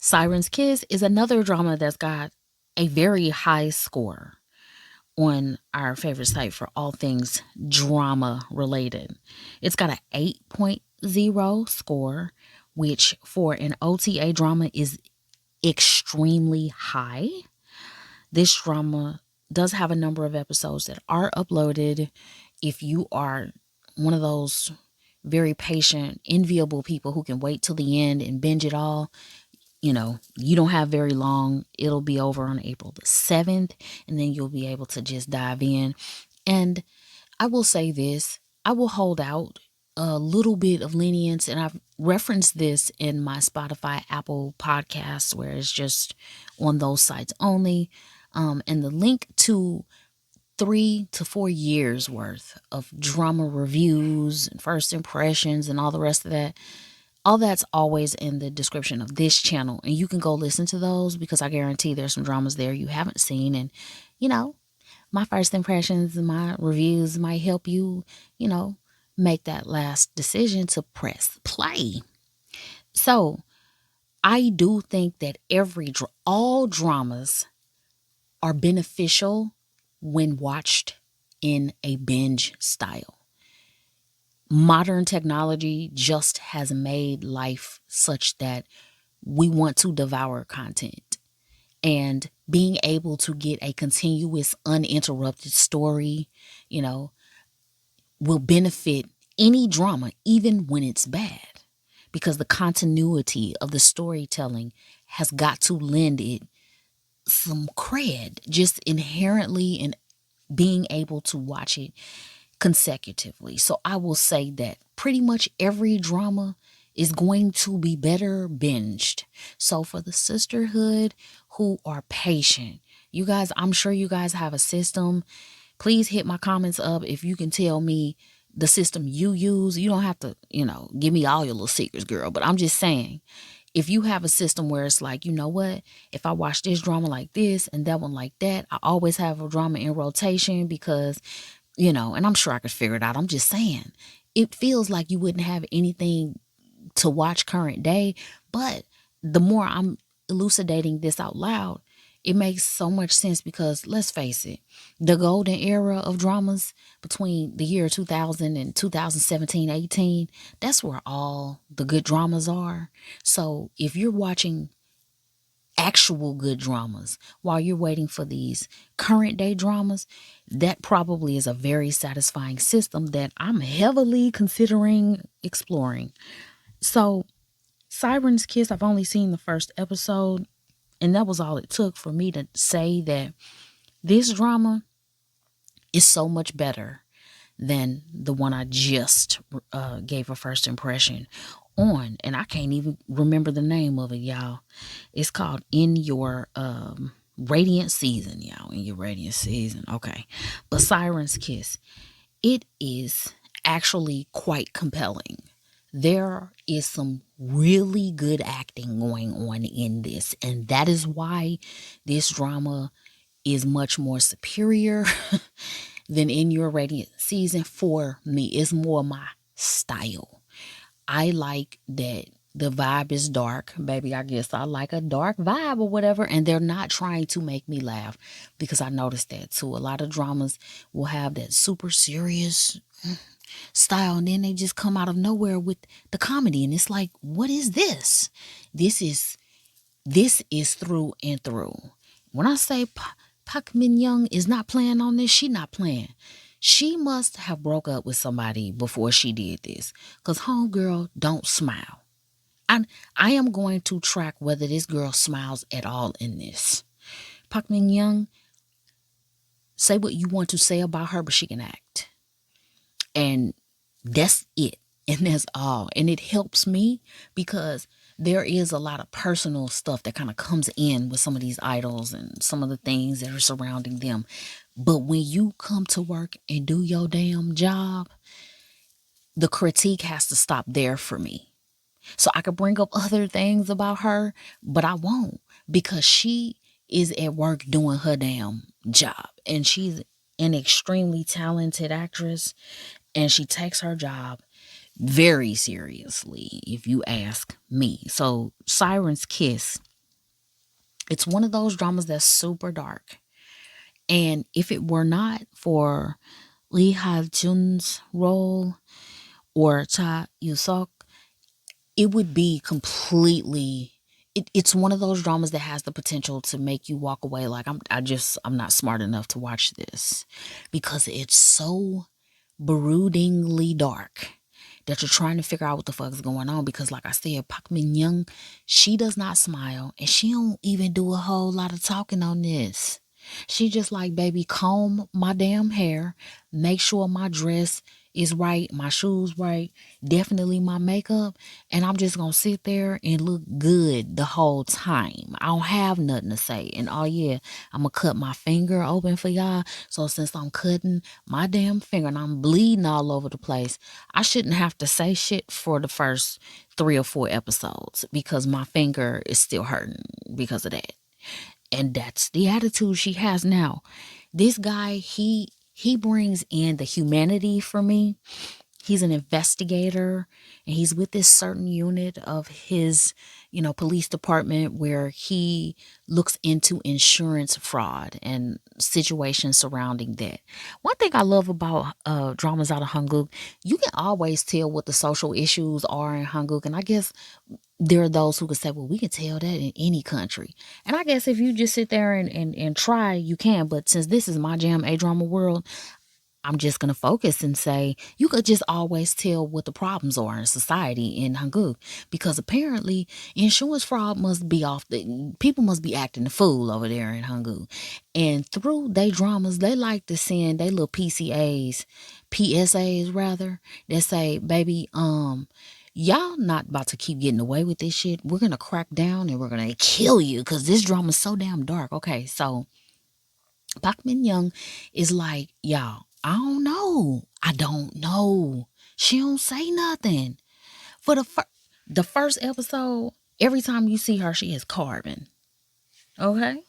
Siren's Kiss is another drama that's got a very high score on our favorite site for all things drama related. It's got an 8.0 score, which for an OTA drama is extremely high. This drama does have a number of episodes that are uploaded. If you are one of those very patient, enviable people who can wait till the end and binge it all, you don't have very long. It'll be over on April the 7th, and then you'll be able to just dive in. And I will say this, I will hold out a little bit of lenience, and I've referenced this in my Spotify, Apple podcasts, where it's just on those sites only. And the link to 3 to 4 years worth of drama reviews and first impressions and all the rest of that, all that's always in the description of this channel, and you can go listen to those because I guarantee there's some dramas there you haven't seen. And my first impressions and my reviews might help you, make that last decision to press play. So I do think that all dramas are beneficial when watched in a binge style. Modern technology just has made life such that we want to devour content. And being able to get a continuous, uninterrupted story, will benefit any drama, even when it's bad. Because the continuity of the storytelling has got to lend it some cred, just inherently in being able to watch it consecutively. So I will say that pretty much every drama is going to be better binged. So for the sisterhood who are patient, you guys, I'm sure you guys have a system. Please hit my comments up if you can tell me the system you use. You don't have to, give me all your little secrets, girl. But I'm just saying, if you have a system where it's like, you know what, if I watch this drama like this and that one like that, I always have a drama in rotation because, and I'm sure I could figure it out. I'm just saying, it feels like you wouldn't have anything to watch current day. But the more I'm elucidating this out loud, it makes so much sense because let's face it, the golden era of dramas between the year 2000 and 2017, 18, that's where all the good dramas are. So if you're watching actual good dramas while you're waiting for these current day dramas, that probably is a very satisfying system that I'm heavily considering exploring. So Siren's Kiss, I've only seen the first episode, and that was all it took for me to say that this drama is so much better than the one I just gave a first impression on. And I can't even remember the name of it, y'all. It's called In Your Radiant Season, y'all. In Your Radiant Season. Okay. But Siren's Kiss, it is actually quite compelling. There is some really good acting going on in this, and that is why this drama is much more superior than In Your Radiant Season for me. It's more my style. I like that the vibe is dark. Baby, I guess I like a dark vibe or whatever, and they're not trying to make me laugh because I noticed that too. A lot of dramas will have that super serious style, and then they just come out of nowhere with the comedy, and it's like, what is this? This is through and through. When I say Park Min Young is not playing on this, she not playing. She must have broke up with somebody before she did this, because homegirl don't smile. I am going to track whether this girl smiles at all in this. Park Min Young, say what you want to say about her, but she can act. And that's it. And that's all. And it helps me because there is a lot of personal stuff that kind of comes in with some of these idols and some of the things that are surrounding them. But when you come to work and do your damn job, the critique has to stop there for me. So I could bring up other things about her, but I won't because she is at work doing her damn job. And she's an extremely talented actress, and she takes her job very seriously, if you ask me. So Siren's Kiss It's one of those dramas that's super dark. And if it were not for Lee Ha-jun's role or Cha Yusok, it would be completely. It's one of those dramas that has the potential to make you walk away like I'm not smart enough to watch this because it's so broodingly dark that you're trying to figure out what the fuck is going on. Because, like I said, Park Min Young, she does not smile and she don't even do a whole lot of talking on this. She just like, baby, comb my damn hair, make sure my dress is right, my shoes right, definitely my makeup, and I'm just gonna sit there and look good the whole time. I don't have nothing to say. And oh yeah, I'm gonna cut my finger open for y'all. So since I'm cutting my damn finger and I'm bleeding all over the place, I shouldn't have to say shit for the first 3 or 4 episodes because my finger is still hurting because of that. And that's the attitude she has now. This guy, he brings in the humanity for me. He's an investigator and he's with this certain unit of his, police department where he looks into insurance fraud and situations surrounding that. One thing I love about dramas out of Hanguk, you can always tell what the social issues are in Hanguk. And I guess there are those who could say, well, we can tell that in any country. And I guess if you just sit there and try, you can. But since this is my jam, A Drama World, I'm just going to focus and say you could just always tell what the problems are in society in Hanguk because apparently insurance fraud must be off the people must be acting the fool over there in Hanguk. And through they dramas, they like to send they little PSAs rather, that say, baby, y'all not about to keep getting away with this shit. We're going to crack down and we're going to kill you because this drama's so damn dark. Okay, so Park Min Young is like, y'all, I don't know. I don't know. She don't say nothing. For the first episode, every time you see her, she is carving. Okay?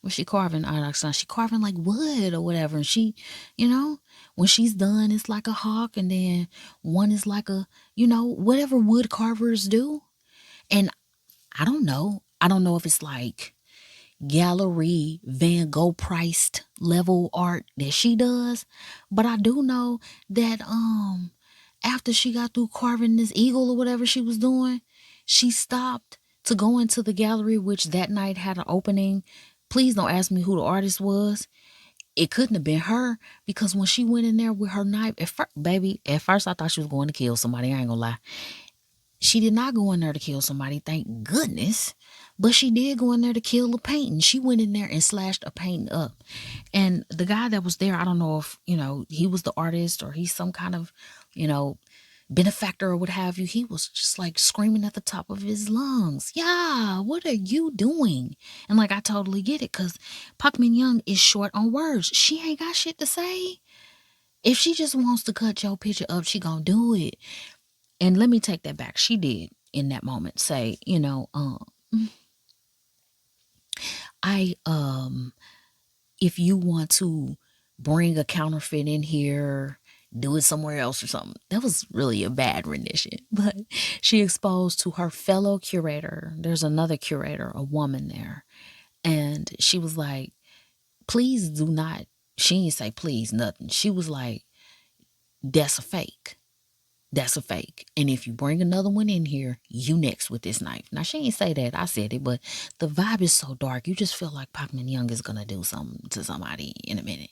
What she carving? I understand. She carving like wood or whatever. And she, when she's done, it's like a hawk. And then one is like a, whatever wood carvers do. And I don't know. I don't know if it's like gallery Van Gogh priced level art that she does, but I do know that after she got through carving this eagle or whatever she was doing, she stopped to go into the gallery, which that night had an opening. Please don't ask me who the artist was. It couldn't have been her because when she went in there with her knife, at first I thought she was going to kill somebody. I ain't gonna lie. She did not go in there to kill somebody, thank goodness. But she did go in there to kill a painting. She went in there and slashed a painting up. And the guy that was there, I don't know if, he was the artist or he's some kind of, benefactor or what have you. He was just like screaming at the top of his lungs. Yeah, what are you doing? And like, I totally get it because Park Min Young is short on words. She ain't got shit to say. If she just wants to cut your picture up, she gonna do it. And let me take that back. She did in that moment say, I if you want to bring a counterfeit in here, do it somewhere else or something. That was really a bad rendition. But she exposed to her fellow curator. There's another curator, a woman there. And she was like, please do not. She didn't say please, nothing. She was like, that's a fake. That's a fake. And if you bring another one in here, you next with this knife. Now, she ain't say that. I said it, but the vibe is so dark. You just feel like Park Min Young is going to do something to somebody in a minute.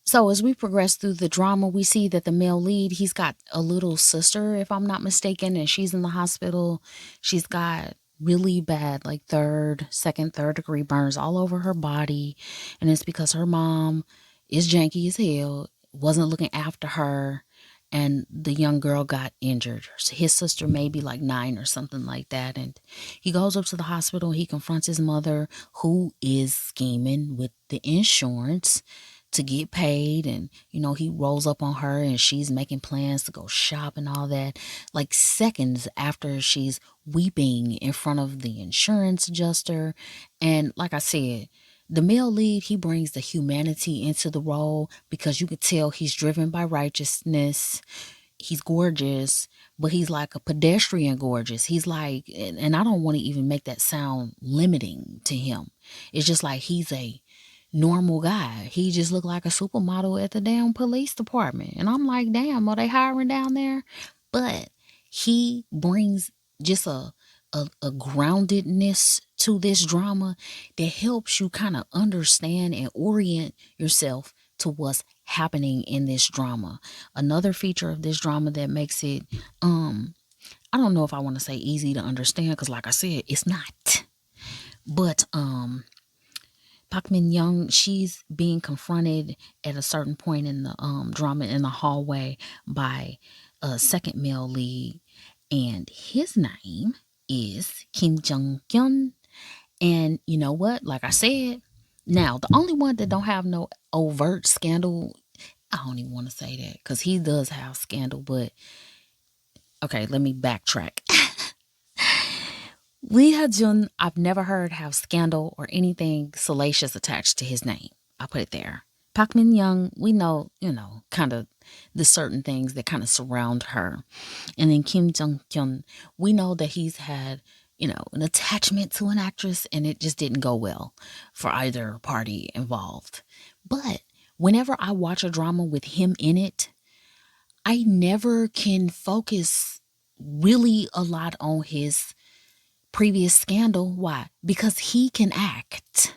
So as we progress through the drama, we see that the male lead, he's got a little sister, if I'm not mistaken, and she's in the hospital. She's got really bad, like second, third degree burns all over her body. And it's because her mom is janky as hell, wasn't looking after her, and the young girl got injured. His sister may be like 9 or something like that. And he goes up to the hospital. He confronts his mother, who is scheming with the insurance to get paid. And, he rolls up on her and she's making plans to go shop and all that. Like seconds after she's weeping in front of the insurance adjuster. And like I said, the male lead, he brings the humanity into the role because you could tell he's driven by righteousness. he's gorgeous, but he's like a pedestrian gorgeous. He's like, and I don't want to even make that sound limiting to him. It's just like he's a normal guy. He just looked like a supermodel at the damn police department. And I'm like, damn, are they hiring down there? But he brings just a groundedness to this drama that helps you kind of understand and orient yourself to what's happening in this drama. Another feature of this drama that makes it I don't know if I want to say easy to understand, because like I said, it's not. But Pak Min Young, she's being confronted at a certain point in the drama in the hallway by a second male lead, and his name is Kim Jung Kyun. And you know what? Like I said, now the only one that don't have no overt scandal, I don't even want to say that because he does have scandal, but okay, let me backtrack. Lee Ha-jun, I've never heard have scandal or anything salacious attached to his name. I'll put it there. Pak Min Young, we know, kind of the certain things that kind of surround her. And then Kim Jung Kyun, we know that he's had, an attachment to an actress, and it just didn't go well for either party involved. But whenever I watch a drama with him in it, I never can focus really a lot on his previous scandal. Why? Because he can act.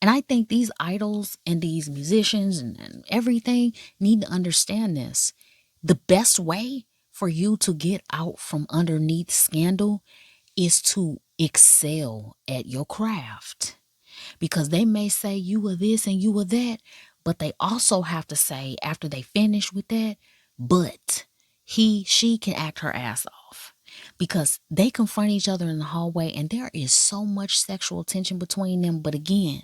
And I think these idols and these musicians and everything need to understand this. The best way for you to get out from underneath scandal is to excel at your craft. Because they may say you were this and you were that, but they also have to say after they finish with that, but she can act her ass off. Because they confront each other in the hallway and there is so much sexual tension between them. But again,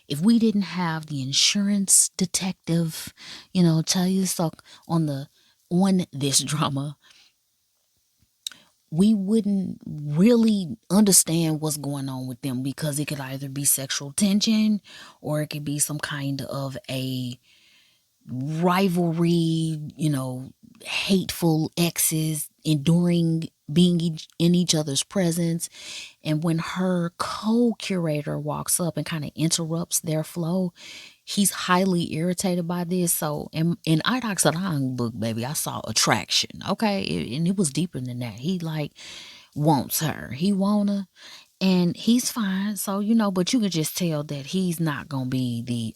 if we didn't have the insurance detective, tell you so on this drama, we wouldn't really understand what's going on with them, because it could either be sexual tension or it could be some kind of a rivalry, hateful exes enduring being in each other's presence. And when her co-curator walks up and kind of interrupts their flow, he's highly irritated by this. So in Idak Sarang book, baby, I saw attraction. Okay. And it was deeper than that. He like wants her. He want her. And he's fine. So, but you could just tell that he's not gonna be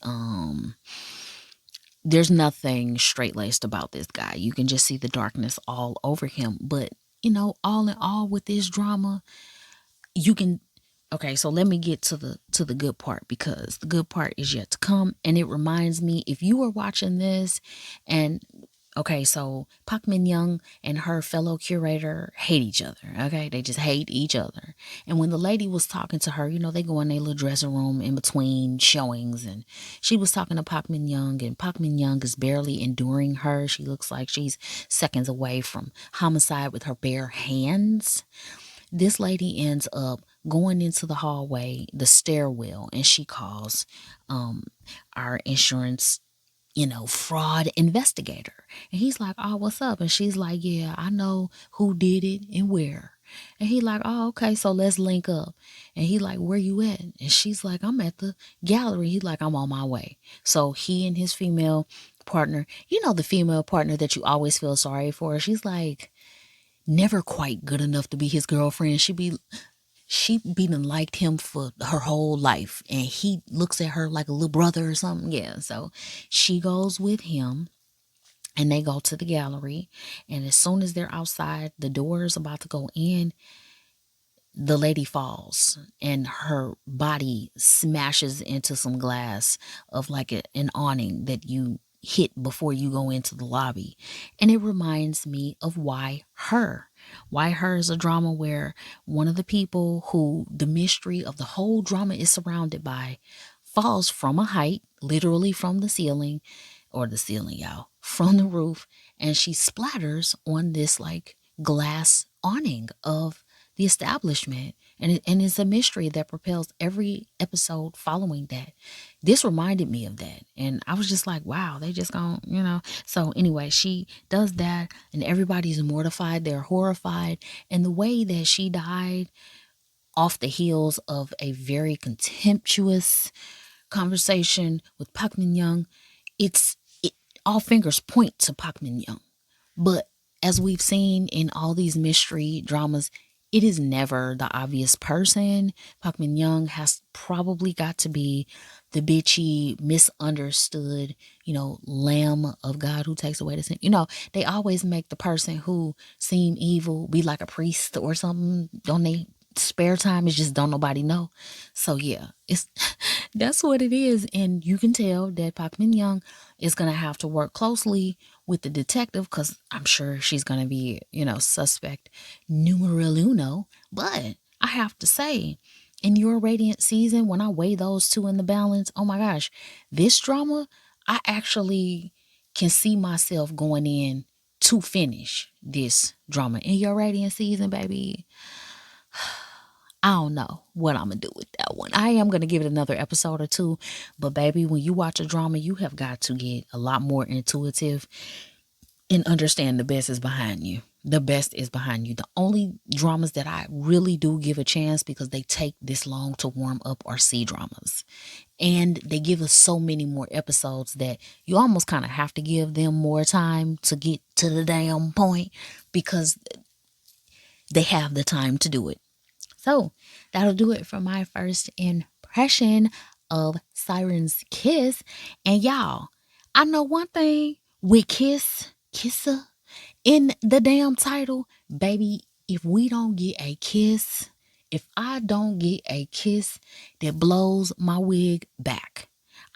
there's nothing straight-laced about this guy. You can just see the darkness all over him. But, all in all with this drama, you can okay, so let me get to the good part, because the good part is yet to come. And it reminds me, if you were watching this and okay, so Pak Min Young and her fellow curator hate each other. Okay, they just hate each other. And when the lady was talking to her, they go in their little dressing room in between showings, and she was talking to Pak Min Young, and Pak Min Young is barely enduring her. She looks like she's seconds away from homicide with her bare hands. This lady ends up going into the hallway, the stairwell, and she calls our insurance fraud investigator. And he's like, oh, what's up? And she's like, yeah, I know who did it and where. And he like, oh, okay, so let's link up. And he like, where you at? And she's like, I'm at the gallery. He's like, I'm on my way. So he and his female partner, the female partner that you always feel sorry for, she's like, never quite good enough to be his girlfriend. She done liked him for her whole life, and he looks at her like a little brother or something. Yeah, so she goes with him, and they go to the gallery. And as soon as they're outside, the door is about to go in, the lady falls, and her body smashes into some glass of like an awning that you hit before you go into the lobby. And it reminds me of Why Her. Why Her is a drama where one of the people who the mystery of the whole drama is surrounded by falls from a height, literally from the ceiling, y'all, from the roof, and she splatters on this like glass awning of the establishment. And it's a mystery that propels every episode following that. This reminded me of that. And I was just like, wow, they just gone. So anyway, she does that and everybody's mortified. They're horrified. And the way that she died off the heels of a very contemptuous conversation with Park Min Young, it all fingers point to Park Min Young. But as we've seen in all these mystery dramas, it is never the obvious person. Park Min Young has probably got to be the bitchy, misunderstood, lamb of God who takes away the sin. They always make the person who seem evil be like a priest or something. Don't they? Spare time is just don't nobody know. So yeah, it's that's what it is. And you can tell that Park Min Young is gonna have to work closely with the detective because I'm sure she's gonna be, suspect numero uno. But I have to say, in Your Radiant season, when I weigh those two in the balance, oh my gosh, this drama, I actually can see myself going in to finish this drama. In Your Radiant season, baby, I don't know what I'm going to do with that one. I am going to give it another episode or two. But baby, when you watch a drama, you have got to get a lot more intuitive and understand the best is behind you. The best is behind you. The only dramas that I really do give a chance because they take this long to warm up are C-dramas. And they give us so many more episodes that you almost kind of have to give them more time to get to the damn point because they have the time to do it. So that'll do it for my first impression of Siren's Kiss. And y'all, I know one thing with kisser in the damn title, baby, if we don't get a kiss, if I don't get a kiss that blows my wig back,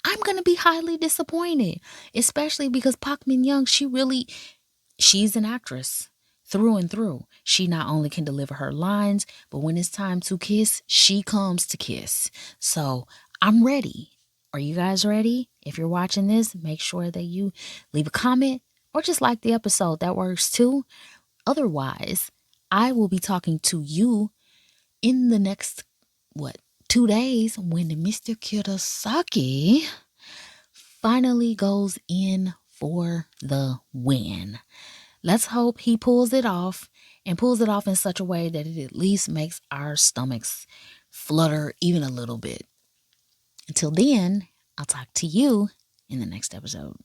I'm going to be highly disappointed, especially because Park Min Young, she's an actress through and through. She not only can deliver her lines, but when it's time to kiss, she comes to kiss. So I'm ready. Are you guys ready? If you're watching this, make sure that you leave a comment or just like the episode. That works too. Otherwise, I will be talking to you in the next, 2 days when Mr. Kurosaki finally goes in for the win. Let's hope he pulls it off and pulls it off in such a way that it at least makes our stomachs flutter even a little bit. Until then, I'll talk to you in the next episode.